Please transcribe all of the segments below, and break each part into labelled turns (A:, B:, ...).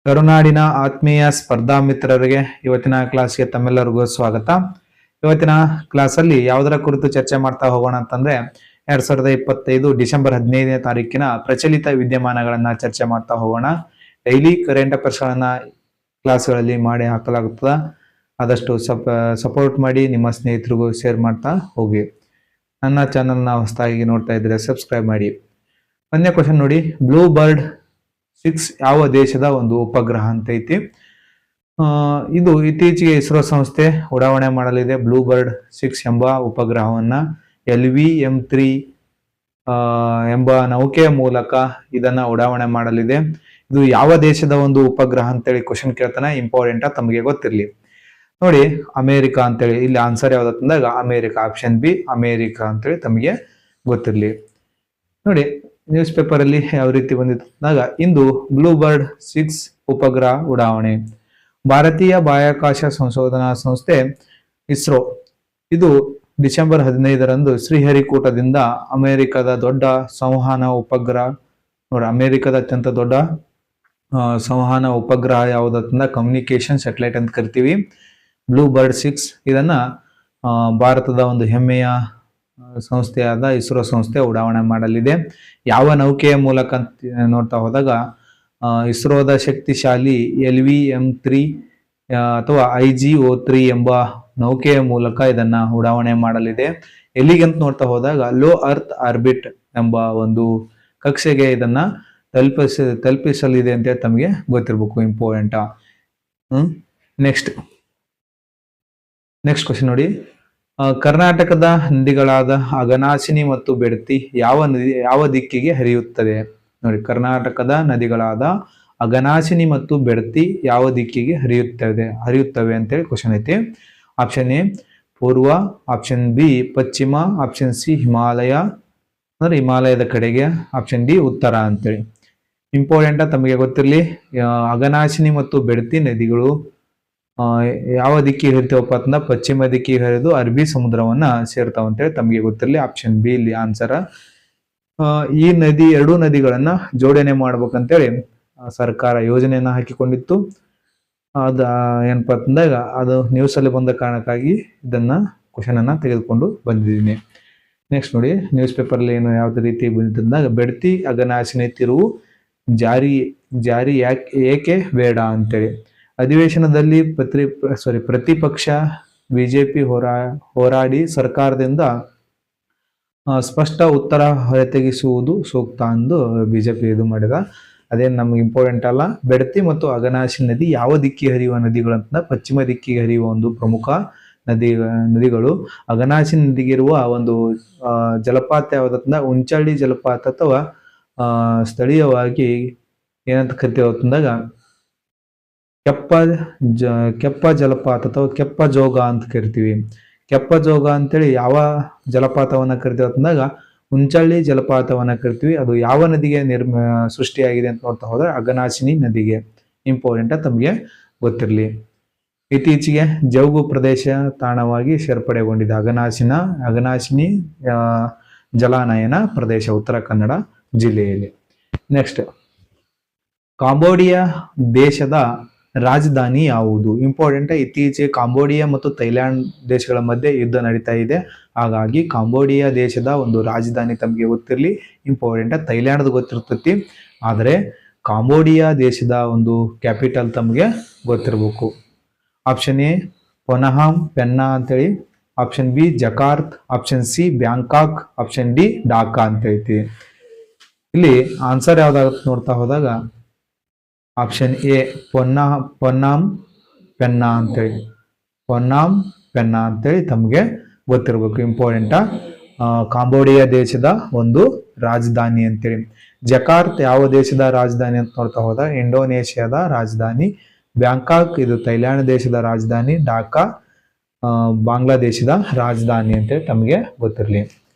A: ಕರುನಾಡಿನ ಆತ್ಮೀಯ ಸ್ಪರ್ಧಾ ಮಿತ್ರರಿಗೆ ಇವತ್ತಿನ ಕ್ಲಾಸ್ಗೆ ತಮ್ಮೆಲ್ಲರಿಗೂ ಸ್ವಾಗತ. ಇವತ್ತಿನ ಕ್ಲಾಸ್ ಅಲ್ಲಿ ಯಾವುದರ ಕುರಿತು ಚರ್ಚೆ ಮಾಡ್ತಾ ಹೋಗೋಣ ಅಂತಂದ್ರೆ 2025 ಡಿಸೆಂಬರ್ 15ನೇ ತಾರೀಕಿನ ಪ್ರಚಲಿತ ವಿದ್ಯಮಾನಗಳನ್ನ ಚರ್ಚೆ ಮಾಡ್ತಾ ಹೋಗೋಣ. ಡೈಲಿ ಕರೆಂಟ್ ಅಫೇರ್ಸ್ ಗಳನ್ನ ಕ್ಲಾಸ್ಗಳಲ್ಲಿ ಮಾಡಿ ಹಾಕಲಾಗುತ್ತದೆ. ಆದಷ್ಟು ಸಪೋರ್ಟ್ ಮಾಡಿ, ನಿಮ್ಮ ಸ್ನೇಹಿತರಿಗೂ ಶೇರ್ ಮಾಡ್ತಾ ಹೋಗಿ. ನನ್ನ ಚಾನಲ್ನ ಹೊಸದಾಗಿ ನೋಡ್ತಾ ಇದ್ರೆ ಸಬ್ಸ್ಕ್ರೈಬ್ ಮಾಡಿ. ಒಂದನೇ ಕ್ವಶನ್ ನೋಡಿ, ಬ್ಲೂ ಬರ್ಡ್ 6 ಯಾವ ದೇಶದ ಒಂದು ಉಪಗ್ರಹ ಅಂತ ಐತಿ. ಇದು ಇತ್ತೀಚೆಗೆ ಇಸ್ರೋ ಸಂಸ್ಥೆ ಉಡಾವಣೆ ಮಾಡಲಿದೆ. ಬ್ಲೂ ಬರ್ಡ್ 6 ಎಂಬ ಉಪಗ್ರಹವನ್ನ LVM-3 ಎಂಬ ನೌಕೆಯ ಮೂಲಕ ಇದನ್ನ ಉಡಾವಣೆ ಮಾಡಲಿದೆ. ಇದು ಯಾವ ದೇಶದ ಒಂದು ಉಪಗ್ರಹ ಅಂತೇಳಿ ಕ್ವಶನ್ ಕೇಳ್ತಾನೆ. ಇಂಪಾರ್ಟೆಂಟ್ ತಮಗೆ ಗೊತ್ತಿರಲಿ ನೋಡಿ. ಅಮೇರಿಕಾ ಅಂತೇಳಿ ಇಲ್ಲಿ ಆನ್ಸರ್ ಯಾವ್ದಂದಾಗ ಅಮೇರಿಕಾ, ಆಪ್ಷನ್ ಬಿ ಅಮೇರಿಕಾ ಅಂತೇಳಿ ತಮಗೆ ಗೊತ್ತಿರಲಿ. ನೋಡಿ ನ್ಯೂಸ್ ಪೇಪರ್ ಅಲ್ಲಿ ಯಾವ ರೀತಿ ಬಂದಿದ್ದಾಗ, ಇಂದು ಬ್ಲೂ ಬರ್ಡ್ 6 ಉಪಗ್ರಹ ಉಡಾವಣೆ. ಭಾರತೀಯ ಬಾಹ್ಯಾಕಾಶ ಸಂಶೋಧನಾ ಸಂಸ್ಥೆ ಇಸ್ರೋ ಇದು ಡಿಸೆಂಬರ್ 15ರಂದು ಶ್ರೀಹರಿಕೋಟದಿಂದ ಅಮೆರಿಕದ ದೊಡ್ಡ ಸಂವಹನ ಉಪಗ್ರಹ ನೋಡಿ. ಅಮೆರಿಕದ ಅತ್ಯಂತ ದೊಡ್ಡ ಸಂವಹನ ಉಪಗ್ರಹ ಯಾವುದಂತ ಕಮ್ಯುನಿಕೇಶನ್ ಸ್ಯಾಟಲೈಟ್ ಅಂತ ಕರಿತೀವಿ, ಬ್ಲೂ ಬರ್ಡ್ 6. ಇದನ್ನ ಭಾರತದ ಒಂದು ಹೆಮ್ಮೆಯ ಸಂಸ್ಥೆಯಾದ ಇಸ್ರೋ ಸಂಸ್ಥೆ ಉಡಾವಣೆ ಮಾಡಲಿದೆ. ಯಾವ ನೌಕೆಯ ಮೂಲಕ ಅಂತ ನೋಡ್ತಾ ಹೋದಾಗ, ಇಸ್ರೋದ ಶಕ್ತಿಶಾಲಿ LVM-3 ಅಥವಾ IGO-3 ಎಂಬ ನೌಕೆಯ ಮೂಲಕ ಇದನ್ನ ಉಡಾವಣೆ ಮಾಡಲಿದೆ. ಎಲ್ಲಿಗಂತ ನೋಡ್ತಾ ಹೋದಾಗ ಲೋ ಅರ್ತ್ ಆರ್ಬಿಟ್ ಎಂಬ ಒಂದು ಕಕ್ಷೆಗೆ ಇದನ್ನ ತಲುಪಿಸಲಿದೆ ಅಂತ ತಮಗೆ ಗೊತ್ತಿರಬೇಕು. ಇಂಪಾರ್ಟೆಂಟ್. ನೆಕ್ಸ್ಟ್ ಕ್ವಶನ್ ನೋಡಿ, ಕರ್ನಾಟಕದ ನದಿಗಳಾದ ಅಘನಾಶಿನಿ ಮತ್ತು ಬೆಡತಿ ಯಾವ ದಿಕ್ಕಿಗೆ ಹರಿಯುತ್ತದೆ ನೋಡಿ. ಕರ್ನಾಟಕದ ನದಿಗಳಾದ ಅಘನಾಶಿನಿ ಮತ್ತು ಬೆಡತಿ ಯಾವ ದಿಕ್ಕಿಗೆ ಹರಿಯುತ್ತವೆ ಅಂತೇಳಿ ಕ್ವಶನ್ ಐತಿ. ಆಪ್ಷನ್ ಎ ಪೂರ್ವ, ಆಪ್ಷನ್ ಬಿ ಪಶ್ಚಿಮ, ಆಪ್ಷನ್ ಸಿ ಹಿಮಾಲಯ ಅಂದ್ರೆ ಹಿಮಾಲಯದ ಕಡೆಗೆ, ಆಪ್ಷನ್ ಡಿ ಉತ್ತರ ಅಂತೇಳಿ. ಇಂಪಾರ್ಟೆಂಟ್ ತಮಗೆ ಗೊತ್ತಿರಲಿ. ಅಘನಾಶಿನಿ ಮತ್ತು ಬೆಡತಿ ನದಿಗಳು ಯಾವ ದಿಕ್ಕಿಗೆ ಹರಿತಾವಪ್ಪ ಅಂತಂದ ಪಶ್ಚಿಮ ದಿಕ್ಕಿಗೆ ಹರಿದು ಅರಬ್ಬಿ ಸಮುದ್ರವನ್ನ ಸೇರ್ತಾವ ಅಂತೇಳಿ ತಮಗೆ ಗೊತ್ತಿರಲಿ. ಆಪ್ಷನ್ ಬಿ ಇಲ್ಲಿ ಆನ್ಸರ್. ಈ ಎರಡೂ ನದಿಗಳನ್ನ ಜೋಡಣೆ ಮಾಡ್ಬೇಕಂತೇಳಿ ಸರ್ಕಾರ ಯೋಜನೆಯನ್ನ ಹಾಕಿಕೊಂಡಿತ್ತು. ಅದ ಏನಪ್ಪಾ ಅಂತಂದಾಗ ಅದು ನ್ಯೂಸ್ ಅಲ್ಲಿ ಬಂದ ಕಾರಣಕ್ಕಾಗಿ ಇದನ್ನ ಕ್ವಶನ್ ಅನ್ನ ತೆಗೆದುಕೊಂಡು ಬಂದಿದ್ದೀನಿ. ನೆಕ್ಸ್ಟ್ ನೋಡಿ, ನ್ಯೂಸ್ ಪೇಪರ್ ಅಲ್ಲಿ ಏನು ಯಾವ್ದು ರೀತಿ ಬಂದಿದ್ದಾಗ, ಬೆಡತಿ ಅಘನಾಶಿನಿ ತಿರುವು ಜಾರಿ ಏಕೆ ಬೇಡ ಅಂತೇಳಿ. ಅಧಿವೇಶನದಲ್ಲಿ ಪ್ರತಿಪಕ್ಷ ಬಿಜೆಪಿ ಹೋರಾಡಿ ಸರ್ಕಾರದಿಂದ ಸ್ಪಷ್ಟ ಉತ್ತರ ಹೊರತೆಗೆಸುವುದು ಸೂಕ್ತ ಎಂದು ಬಿಜೆಪಿ ಇದು ಮಾಡಿದ. ಅದೇನು ನಮ್ಗೆ ಇಂಪಾರ್ಟೆಂಟ್ ಅಲ್ಲ. ಬೆಡತಿ ಮತ್ತು ಅಘನಾಶಿನಿ ನದಿ ಯಾವ ದಿಕ್ಕಿಗೆ ಹರಿಯುವ ನದಿಗಳಂತ ಪಶ್ಚಿಮ ದಿಕ್ಕಿಗೆ ಹರಿಯುವ ಒಂದು ಪ್ರಮುಖ ನದಿಗಳು. ಅಘನಾಶಿನಿ ನದಿಗಿರುವ ಒಂದು ಜಲಪಾತ ಯಾವ್ದಂತ ಉಂಚಳ್ಳಿ ಜಲಪಾತ ಅಥವಾ ಸ್ಥಳೀಯವಾಗಿ ಏನಂತ ಕರಿತೀವಂದಾಗ ಕೆಪ್ಪ ಜಲಪಾತ ಅಥವಾ ಕೆಪ್ಪ ಜೋಗ ಅಂತ ಕರಿತೀವಿ. ಕೆಪ್ಪ ಜೋಗ ಅಂತೇಳಿ ಯಾವ ಜಲಪಾತವನ್ನ ಕರಿತೀವಿ ಅಂತಂದಾಗ ಉಂಚಳ್ಳಿ ಜಲಪಾತವನ್ನ ಕರಿತೀವಿ. ಅದು ಯಾವ ನದಿಗೆ ಸೃಷ್ಟಿಯಾಗಿದೆ ಅಂತ ನೋಡ್ತಾ ಹೋದ್ರೆ ಅಘನಾಶಿನಿ ನದಿಗೆ. ಇಂಪಾರ್ಟೆಂಟ್ ತಮಗೆ ಗೊತ್ತಿರಲಿ. ಇತ್ತೀಚೆಗೆ ಜೌಗು ಪ್ರದೇಶ ತಾಣವಾಗಿ ಸೇರ್ಪಡೆಗೊಂಡಿದೆ ಅಘನಾಶಿನಿ ಜಲಾನಯನ ಪ್ರದೇಶ ಉತ್ತರ ಕನ್ನಡ ಜಿಲ್ಲೆಯಲ್ಲಿ. ನೆಕ್ಸ್ಟ್, ಕಾಂಬೋಡಿಯಾ ದೇಶದ ರಾಜಧಾನಿ ಯಾವುದು? ಇಂಪಾರ್ಟೆಂಟ್. ಇತ್ತೀಚೆಗೆ ಕಾಂಬೋಡಿಯಾ ಮತ್ತು ಥೈಲ್ಯಾಂಡ್ ದೇಶಗಳ ಮಧ್ಯೆ ಯುದ್ಧ ನಡೀತಾ ಇದೆ. ಹಾಗಾಗಿ ಕಾಂಬೋಡಿಯಾ ದೇಶದ ಒಂದು ರಾಜಧಾನಿ ತಮಗೆ ಗೊತ್ತಿರಲಿ. ಇಂಪಾರ್ಟೆಂಟ್. ಥೈಲ್ಯಾಂಡ್ ಗೊತ್ತಿರ್ತೈತಿ, ಆದರೆ ಕಾಂಬೋಡಿಯಾ ದೇಶದ ಒಂದು ಕ್ಯಾಪಿಟಲ್ ತಮಗೆ ಗೊತ್ತಿರಬೇಕು. ಆಪ್ಷನ್ ಎ ಪೆನ್ನಾ ಅಂತೇಳಿ, option B Jakarta, option C Bangkok, option D Dhaka ಅಂತ ಐತಿ. ಇಲ್ಲಿ ಆನ್ಸರ್ ಯಾವ್ದಾಗುತ್ತೆ ನೋಡ್ತಾ ಹೋದಾಗ ಆಪ್ಷನ್ ಎ ಪೊನ್ನಾಮ್ ಪೆನ್ನಾ ಅಂತೇಳಿ ತಮಗೆ ಗೊತ್ತಿರಬೇಕು. ಇಂಪಾರ್ಟೆಂಟ್. ಕಾಂಬೋಡಿಯಾ ದೇಶದ ಒಂದು ರಾಜಧಾನಿ ಅಂತೇಳಿ. ಜಕಾರ್ತ್ ಯಾವ ದೇಶದ ರಾಜಧಾನಿ ಅಂತ ನೋಡ್ತಾ ಹೋದ ಇಂಡೋನೇಷ್ಯಾದ ರಾಜಧಾನಿ. ಬ್ಯಾಂಕಾಕ್ ಇದು ಥೈಲ್ಯಾಂಡ್ ದೇಶದ ರಾಜಧಾನಿ. ಢಾಕಾ ಬಾಂಗ್ಲಾದೇಶದ ರಾಜಧಾನಿ ಅಂತೇಳಿ ತಮಗೆ ಗೊತ್ತಿರಲಿ.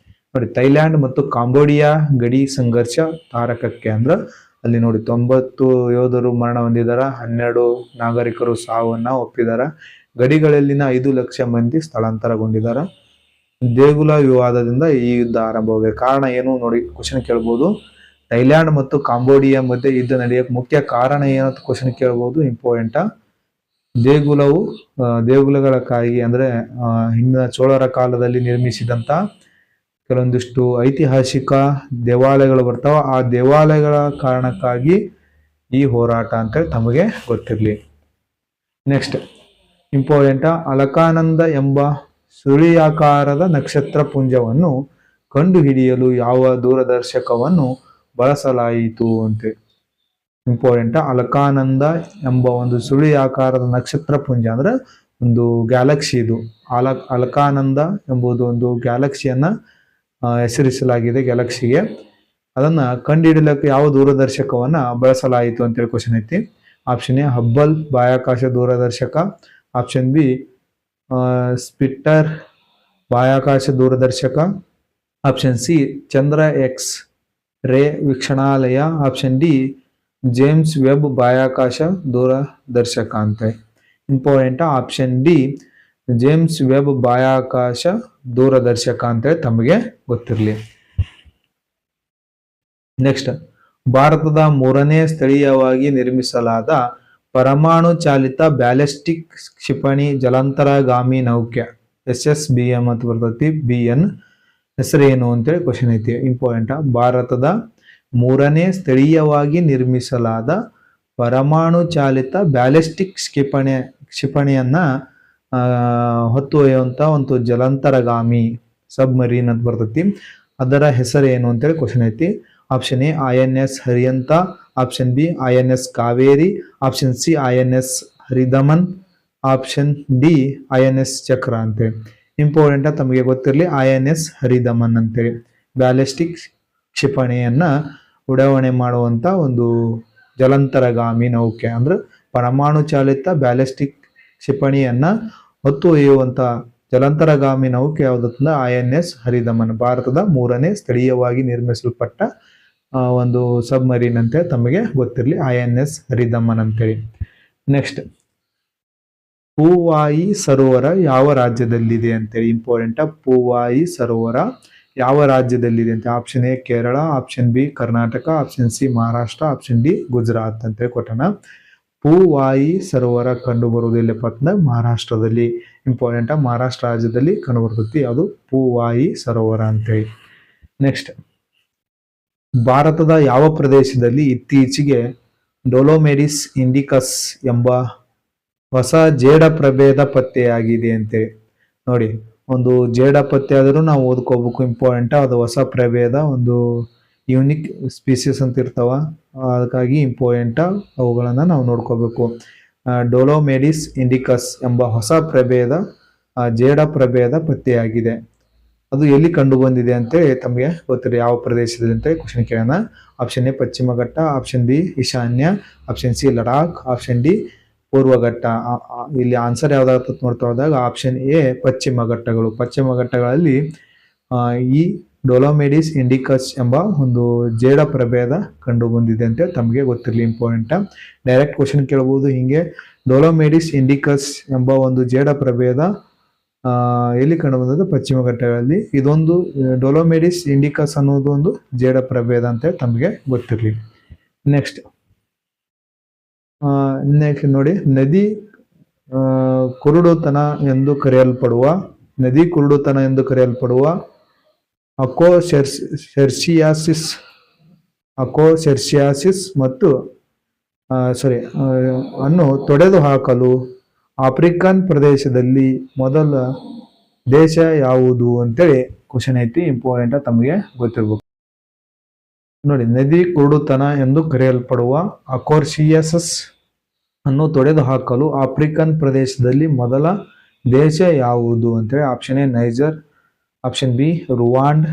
A: ನೋಡಿ, ಥೈಲ್ಯಾಂಡ್ ಮತ್ತು ಕಾಂಬೋಡಿಯಾ ಗಡಿ ಸಂಘರ್ಷ ತಾರಕಕ್ಕೆ ಅಂದ್ರೆ ಅಲ್ಲಿ ನೋಡಿ 90 ಯೋಧರು ಮರಣ ಹೊಂದಿದಾರ, 12 ನಾಗರಿಕರು ಸಾವನ್ನ ಒಪ್ಪಿದಾರ. ಗಡಿಗಳಲ್ಲಿನ 5 ಲಕ್ಷ ಮಂದಿ ಸ್ಥಳಾಂತರಗೊಂಡಿದ್ದಾರೆ. ದೇಗುಲ ವಿವಾದದಿಂದ ಈ ಯುದ್ಧ ಆರಂಭವಾಗಿದೆ. ಕಾರಣ ಏನು ನೋಡಿ ಕ್ವಶನ್ ಕೇಳ್ಬೋದು. ಥೈಲ್ಯಾಂಡ್ ಮತ್ತು ಕಾಂಬೋಡಿಯಾ ಮಧ್ಯೆ ಯುದ್ಧ ನಡೆಯಕ್ಕೆ ಮುಖ್ಯ ಕಾರಣ ಏನಂತ ಕ್ವಶನ್ ಕೇಳಬಹುದು. ಇಂಪಾರ್ಟೆಂಟ್. ದೇಗುಲಗಳಕ್ಕಾಗಿ ಅಂದ್ರೆ ಹಿಂದಿನ ಚೋಳರ ಕಾಲದಲ್ಲಿ ನಿರ್ಮಿಸಿದಂತ ಕೆಲವೊಂದಿಷ್ಟು ಐತಿಹಾಸಿಕ ದೇವಾಲಯಗಳು ಬರ್ತಾವ. ಆ ದೇವಾಲಯಗಳ ಕಾರಣಕ್ಕಾಗಿ ಈ ಹೋರಾಟ ಅಂತ ತಮಗೆ ಗೊತ್ತಿರಲಿ. Next important. ಅಲಕಾನಂದ ಎಂಬ ಸುಳಿಯಾಕಾರದ ನಕ್ಷತ್ರ ಪುಂಜವನ್ನು ಕಂಡುಹಿಡಿಯಲು ಯಾವ ದೂರದರ್ಶಕವನ್ನು ಬಳಸಲಾಯಿತು ಅಂತ. ಇಂಪಾರ್ಟೆಂಟ್. ಅಲಕಾನಂದ ಎಂಬ ಒಂದು ಸುಳಿಯಾಕಾರದ ನಕ್ಷತ್ರ ಪುಂಜ ಅಂದ್ರೆ ಒಂದು ಗ್ಯಾಲಕ್ಸಿ. ಇದು ಅಲಕಾನಂದ ಎಂಬುದು ಒಂದು ಗ್ಯಾಲಕ್ಸಿಯನ್ನ ಹೆಸರಿಸಲಾಗಿದೆ ಗ್ಯಾಲಕ್ಸಿಗೆ. ಅದನ್ನ ಕಂಡುಹಿಡಿಯಲಿಕ್ಕೆ ಯಾವ ದೂರದರ್ಶಕವನ್ನ ಬಳಸಲಾಯಿತು ಅಂತೇಳಿ ಕ್ವಶನ್ ಐತಿ. ಆಪ್ಷನ್ ಎ ಹಬ್ಬಲ್ ಬಾಹ್ಯಾಕಾಶ ದೂರದರ್ಶಕ, ಆಪ್ಷನ್ ಬಿ ಸ್ಪಿಟ್ಟರ್ ಬಾಹ್ಯಾಕಾಶ ದೂರದರ್ಶಕ, option C Chandra X ray ವೀಕ್ಷಣಾಲಯ, ಆಪ್ಷನ್ ಡಿ ಜೇಮ್ಸ್ ವೆಬ್ ಬಾಹ್ಯಾಕಾಶ ದೂರದರ್ಶಕ ಅಂತ. Important. Option D James Webb ಬಾಹ್ಯಾಕಾಶ ದೂರದರ್ಶಕ ಅಂತೇಳಿ ತಮಗೆ ಗೊತ್ತಿರಲಿ. ನೆಕ್ಸ್ಟ್, ಭಾರತದ 3ನೇ ಸ್ಥಳೀಯವಾಗಿ ನಿರ್ಮಿಸಲಾದ ಪರಮಾಣು ಚಾಲಿತ ಬ್ಯಾಲಿಸ್ಟಿಕ್ ಕ್ಷಿಪಣಿ ಜಲಾಂತರಗಾಮಿ ನೌಕೆ SSBM ಅಂತ ಬರ್ತೈತಿ. BN ಹೆಸರೇನು ಅಂತೇಳಿ ಕ್ವಶನ್ ಐತಿ. ಇಂಪಾರ್ಟೆಂಟ್. ಭಾರತದ 3ನೇ ಸ್ಥಳೀಯವಾಗಿ ನಿರ್ಮಿಸಲಾದ ಪರಮಾಣು ಚಾಲಿತ ಬ್ಯಾಲಿಸ್ಟಿಕ್ ಕ್ಷಿಪಣಿಯನ್ನ ಹೊತ್ತು ಒಯ್ಯುವಂತ ಒಂದು ಜಲಾಂತರಗಾಮಿ ಸಬ್ಮರೀನ್ ಅಂತ ಬರ್ತೈತಿ. ಅದರ ಹೆಸರೇನು ಅಂತೇಳಿ ಕ್ವಶನ್ ಐತಿ. ಆಪ್ಷನ್ ಎ INS ಹರಿಯಂತ, option B INS Kaveri, option C INS ಹರಿದಮನ್, ಆಪ್ಷನ್ ಡಿ INS ಚಕ್ರ ಅಂತೇಳಿ. ಇಂಪಾರ್ಟೆಂಟ್. ತಮಗೆ ಗೊತ್ತಿರಲಿ INS ಹರಿದಮನ್ ಅಂತೇಳಿ ಬ್ಯಾಲಿಸ್ಟಿಕ್ ಕ್ಷಿಪಣಿಯನ್ನ ಉಡಾವಣೆ ಮಾಡುವಂತ ಒಂದು ಜಲಾಂತರಗಾಮಿ ನೌಕೆ ಅಂದ್ರೆ ಪರಮಾಣು ಚಾಲಿತ ಬ್ಯಾಲಿಸ್ಟಿಕ್ ಕ್ಷಿಪಣಿಯನ್ನ ಹೊತ್ತು ಒಯ್ಯುವಂತ ಜಲಾಂತರಗಾಮಿ ನೌಕೆ ಯಾವುದಂದ್ರೆ INS ಹರಿದಮನ್. ಭಾರತದ 3ನೇ ಸ್ಥಳೀಯವಾಗಿ ನಿರ್ಮಿಸಲ್ಪಟ್ಟ ಒಂದು ಸಬ್ಮರೀನ್ ಅಂತ ತಮಗೆ ಗೊತ್ತಿರಲಿ INS ಹರಿದಮನ್ ಅಂತೇಳಿ. ನೆಕ್ಸ್ಟ್, ಪೂವಾಯಿ ಸರೋವರ ಯಾವ ರಾಜ್ಯದಲ್ಲಿದೆ ಅಂತೇಳಿ. ಇಂಪಾರ್ಟೆಂಟ್. ಪೂವಾಯಿ ಸರೋವರ ಯಾವ ರಾಜ್ಯದಲ್ಲಿದೆ ಅಂತ. Option A Kerala, option B Karnataka, option C Maharashtra, option D Gujarat ಅಂತೇಳಿ ಕೊಟ್ಟಣ. ಪೂವಾಯಿ ಸರೋವರ ಕಂಡು ಬರುವುದಿಲ್ಲಪ್ಪ ಅಂತಂದ್ರೆ ಮಹಾರಾಷ್ಟ್ರದಲ್ಲಿ. ಇಂಪಾರ್ಟೆಂಟ್. ಮಹಾರಾಷ್ಟ್ರ ರಾಜ್ಯದಲ್ಲಿ ಕಂಡು ಬರ್ತೈತಿ ಅದು ಪೂವಾಯಿ ಸರೋವರ ಅಂತೇಳಿ. ನೆಕ್ಸ್ಟ್, ಭಾರತದ ಯಾವ ಪ್ರದೇಶದಲ್ಲಿ ಇತ್ತೀಚೆಗೆ ಡೊಲೊಮೆಡಿಸ್ ಇಂಡಿಕಸ್ ಎಂಬ ಹೊಸ ಜೇಡ ಪ್ರಭೇದ ಪತ್ತೆಯಾಗಿದೆ ಅಂತೇಳಿ. ನೋಡಿ, ಒಂದು ಜೇಡ ಪತ್ತೆ ಆದರೂ ನಾವು ಓದ್ಕೋಬೇಕು. ಇಂಪಾರ್ಟೆಂಟ್. ಅದು ಹೊಸ ಪ್ರಭೇದ, ಒಂದು ಯೂನಿಕ್ ಸ್ಪೀಸೀಸ್ ಅಂತ ಇರ್ತಾವ, ಅದಕ್ಕಾಗಿ ಇಂಪಾರ್ಟೆಂಟ್. ಅವುಗಳನ್ನ ನಾವು ನೋಡ್ಕೋಬೇಕು. ಡೊಲೊಮೆಡಿಸ್ ಇಂಡಿಕಸ್ ಎಂಬ ಹೊಸ ಪ್ರಭೇದ ಜೇಡ ಪ್ರಭೇದ ಪತ್ತೆಯಾಗಿದೆ. ಅದು ಎಲ್ಲಿ ಕಂಡು ಬಂದಿದೆ ಅಂತೇಳಿ ತಮಗೆ ಗೊತ್ತಿದೆ. ಯಾವ ಪ್ರದೇಶದಲ್ಲಿ ಅಂತ ಕ್ವಶನ್ ಕೇಳೋಣ. ಆಪ್ಷನ್ ಎ ಪಶ್ಚಿಮ ಘಟ್ಟ, ಆಪ್ಷನ್ ಬಿ ಈಶಾನ್ಯ, option C Ladakh, option D ಪೂರ್ವ ಘಟ್ಟ. ಇಲ್ಲಿ ಆನ್ಸರ್ ಯಾವ್ದಾಗ್ತದೆ ನೋಡ್ತಾ ಹೋದಾಗ ಆಪ್ಷನ್ ಎ ಪಶ್ಚಿಮ ಘಟ್ಟಗಳು. ಪಶ್ಚಿಮ ಘಟ್ಟಗಳಲ್ಲಿ ಈ ಡೊಲೊಮೆಡಿಸ್ ಇಂಡಿಕಸ್ ಎಂಬ ಒಂದು ಜೇಡ ಪ್ರಭೇದ ಕಂಡು ಬಂದಿದೆ ಅಂತ ತಮಗೆ ಗೊತ್ತಿರಲಿ. ಇಂಪಾರ್ಟೆಂಟ್. ಡೈರೆಕ್ಟ್ ಕ್ವಶನ್ ಕೇಳಬಹುದು ಹಿಂಗೆ, ಡೊಲೊಮೆಡಿಸ್ ಇಂಡಿಕಸ್ ಎಂಬ ಒಂದು ಜೇಡ ಪ್ರಭೇದ ಎಲ್ಲಿ ಕಂಡು ಬಂದದ್ದು? ಪಶ್ಚಿಮ ಘಟ್ಟಗಳಲ್ಲಿ. ಇದೊಂದು ಡೊಲೊಮೆಡಿಸ್ ಇಂಡಿಕಸ್ ಅನ್ನೋದು ಒಂದು ಜೇಡ ಪ್ರಭೇದ ಅಂತ ತಮಗೆ ಗೊತ್ತಿರಲಿ. ನೆಕ್ಸ್ಟ್ ನೋಡಿ, ನದಿ ಕುರುಡುತನ ಎಂದು ಕರೆಯಲ್ಪಡುವ ಅಕೋಸೆರ್ಸಿಯಾಸಿಸ್ ಮತ್ತು ಅನ್ನು ತೊಡೆದು ಹಾಕಲು ಆಫ್ರಿಕನ್ ಪ್ರದೇಶದಲ್ಲಿ ಮೊದಲ ದೇಶ ಯಾವುದು ಅಂತೇಳಿ ಕ್ವಶನ್ ಐತಿ. ಇಂಪಾರ್ಟೆಂಟ್. ತಮಗೆ ಗೊತ್ತಿರ್ಬೇಕು. ನೋಡಿ, ನದಿ ಕುರುಡುತನ ಎಂದು ಕರೆಯಲ್ಪಡುವ ಅಕೋರ್ಸಿಯಾಸಿಸ್ ಅನ್ನು ತೊಡೆದು ಹಾಕಲು ಆಫ್ರಿಕನ್ ಪ್ರದೇಶದಲ್ಲಿ ಮೊದಲ ದೇಶ ಯಾವುದು ಅಂತೇಳಿ. Option A Niger, option B Rwanda,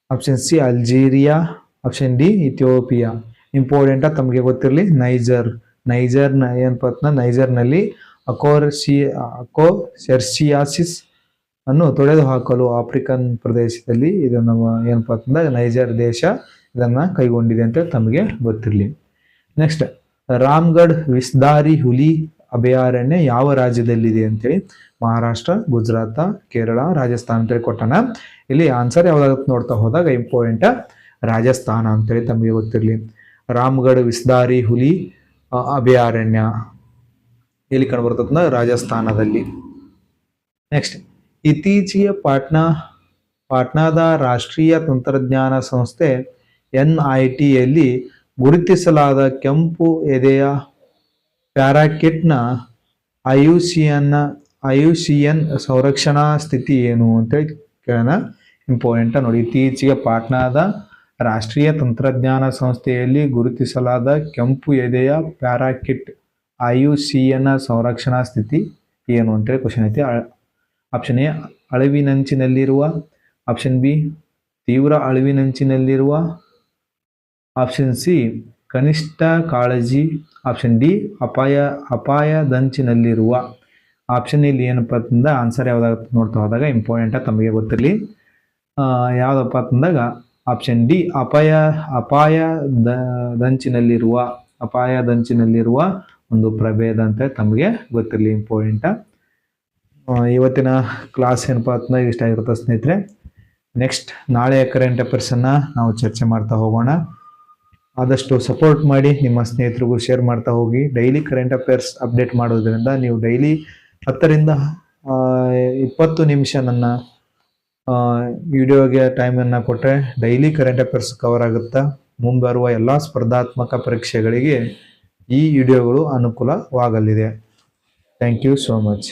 A: option C Algeria, option D Ethiopia. Important. ತಮಗೆ ಗೊತ್ತಿರಲಿ ನೈಜರ್. ನೈಜರ್ನಲ್ಲಿ ಅಕೋಸೆರ್ಸಿಯಾಸಿಸ್ ಅನ್ನು ತೊಡೆದು ಹಾಕಲು ಆಫ್ರಿಕನ್ ಪ್ರದೇಶದಲ್ಲಿ ಇದನ್ನು ಏನಪ್ಪಾ ಅಂತಂದ್ರೆ ನೈಜರ್ ದೇಶ ಇದನ್ನ ಕೈಗೊಂಡಿದೆ ಅಂತ ತಮಗೆ ಗೊತ್ತಿರಲಿ. ನೆಕ್ಸ್ಟ್, ರಾಮ್ಗಢ್ ವಿಸ್ದಾರಿ ಹುಲಿ ಅಭಯಾರಣ್ಯ ಯಾವ ರಾಜ್ಯದಲ್ಲಿದೆ ಅಂತೇಳಿ. ಮಹಾರಾಷ್ಟ್ರ, ಗುಜರಾತ್, ಕೇರಳ, ರಾಜಸ್ಥಾನ ಅಂತೇಳಿ ಕೊಟ್ಟಣ. ಇಲ್ಲಿ ಆನ್ಸರ್ ಯಾವ್ದಾಗುತ್ತೆ ನೋಡ್ತಾ ಹೋದಾಗ ಇಂಪಾರ್ಟೆಂಟ್. ರಾಜಸ್ಥಾನ ಅಂತೇಳಿ ತಮಗೆ ಗೊತ್ತಿರಲಿ. ರಾಮ್ಗಢ ವಿಸ್ತಾರಿ ಹುಲಿ ಅಭಯಾರಣ್ಯ ಎಲ್ಲಿ ಕಂಡು ಬರ್ತದ? ರಾಜಸ್ಥಾನದಲ್ಲಿ. ನೆಕ್ಸ್ಟ್, ಇತ್ತೀಚೆಗೆ ಪಾಟ್ನಾದ ರಾಷ್ಟ್ರೀಯ ತಂತ್ರಜ್ಞಾನ ಸಂಸ್ಥೆ NITಯಲ್ಲಿ ಗುರುತಿಸಲಾದ ಕೆಂಪು ಎದೆಯ ಪ್ಯಾರಾಕಿಟ್ನ IUCN ಸಂರಕ್ಷಣಾ ಸ್ಥಿತಿ ಏನು ಅಂತೇಳಿ ಕೇಳೋಣ. ಇಂಪಾರ್ಟೆಂಟ್ ನೋಡಿ. ಇತ್ತೀಚೆಗೆ ಪಾಟ್ನಾದ ರಾಷ್ಟ್ರೀಯ ತಂತ್ರಜ್ಞಾನ ಸಂಸ್ಥೆಯಲ್ಲಿ ಗುರುತಿಸಲಾದ ಕೆಂಪು ಎದೆಯ ಪ್ಯಾರಾಕಿಟ್ IUCN ಸಂರಕ್ಷಣಾ ಸ್ಥಿತಿ ಏನು ಅಂತೇಳಿ ಕ್ವಶನ್ ಐತಿ. ಆಪ್ಷನ್ ಎ ಅಳಿವಿನಂಚಿನಲ್ಲಿರುವ, ಆಪ್ಷನ್ ಬಿ ತೀವ್ರ ಅಳಿವಿನಂಚಿನಲ್ಲಿರುವ, ಆಪ್ಷನ್ ಸಿ ಕನಿಷ್ಠ ಕಾಳಜಿ, ಆಪ್ಷನ್ ಡಿ ಅಪಾಯದಂಚಿನಲ್ಲಿರುವ. ಆಪ್ಷನ್ ಇಲ್ಲಿ ಏನಪ್ಪ ಅಂತಂದ ಆನ್ಸರ್ ಯಾವ್ದಾಗುತ್ತೆ ನೋಡ್ತಾ ಹೋದಾಗ ಇಂಪಾರ್ಟೆಂಟ್ ತಮಗೆ ಗೊತ್ತಿರಲಿ. ಯಾವುದಪ್ಪ ಅಂತಂದಾಗ ಆಪ್ಷನ್ ಡಿ ಅಪಾಯದಂಚಿನಲ್ಲಿರುವ ಒಂದು ಪ್ರಭೇದ ಅಂತ ತಮಗೆ ಗೊತ್ತಿರಲಿ. ಇಂಪಾರ್ಟೆಂಟ್. ಇವತ್ತಿನ ಕ್ಲಾಸ್ ಏನಪ್ಪ ಅಂತಂದಾಗ ಇಷ್ಟ ಆಗಿರುತ್ತೆ ಸ್ನೇಹಿತರೆ. ನೆಕ್ಸ್ಟ್ ನಾಳೆಯ ಕರೆಂಟ್ ಅಫೇರ್ಸನ್ನು ನಾವು ಚರ್ಚೆ ಮಾಡ್ತಾ ಹೋಗೋಣ. ಆದಷ್ಟು ಸಪೋರ್ಟ್ ಮಾಡಿ, ನಿಮ್ಮ ಸ್ನೇಹಿತರಿಗೂ ಶೇರ್ ಮಾಡ್ತಾ ಹೋಗಿ. ಡೈಲಿ ಕರೆಂಟ್ ಅಫೇರ್ಸ್ ಅಪ್ಡೇಟ್ ಮಾಡೋದ್ರಿಂದ ನೀವು ಡೈಲಿ 10 ರಿಂದ 20 ನಿಮಿಷ ನನ್ನ ವಿಡಿಯೋಗೆ ಟೈಮನ್ನು ಕೊಟ್ಟರೆ ಡೈಲಿ ಕರೆಂಟ್ ಅಫೇರ್ಸ್ ಕವರ್ ಆಗುತ್ತಾ. ಮುಂಬರುವ ಎಲ್ಲ ಸ್ಪರ್ಧಾತ್ಮಕ ಪರೀಕ್ಷೆಗಳಿಗೆ ಈ ವಿಡಿಯೋಗಳು ಅನುಕೂಲವಾಗಲಿದೆ. Thank you so much.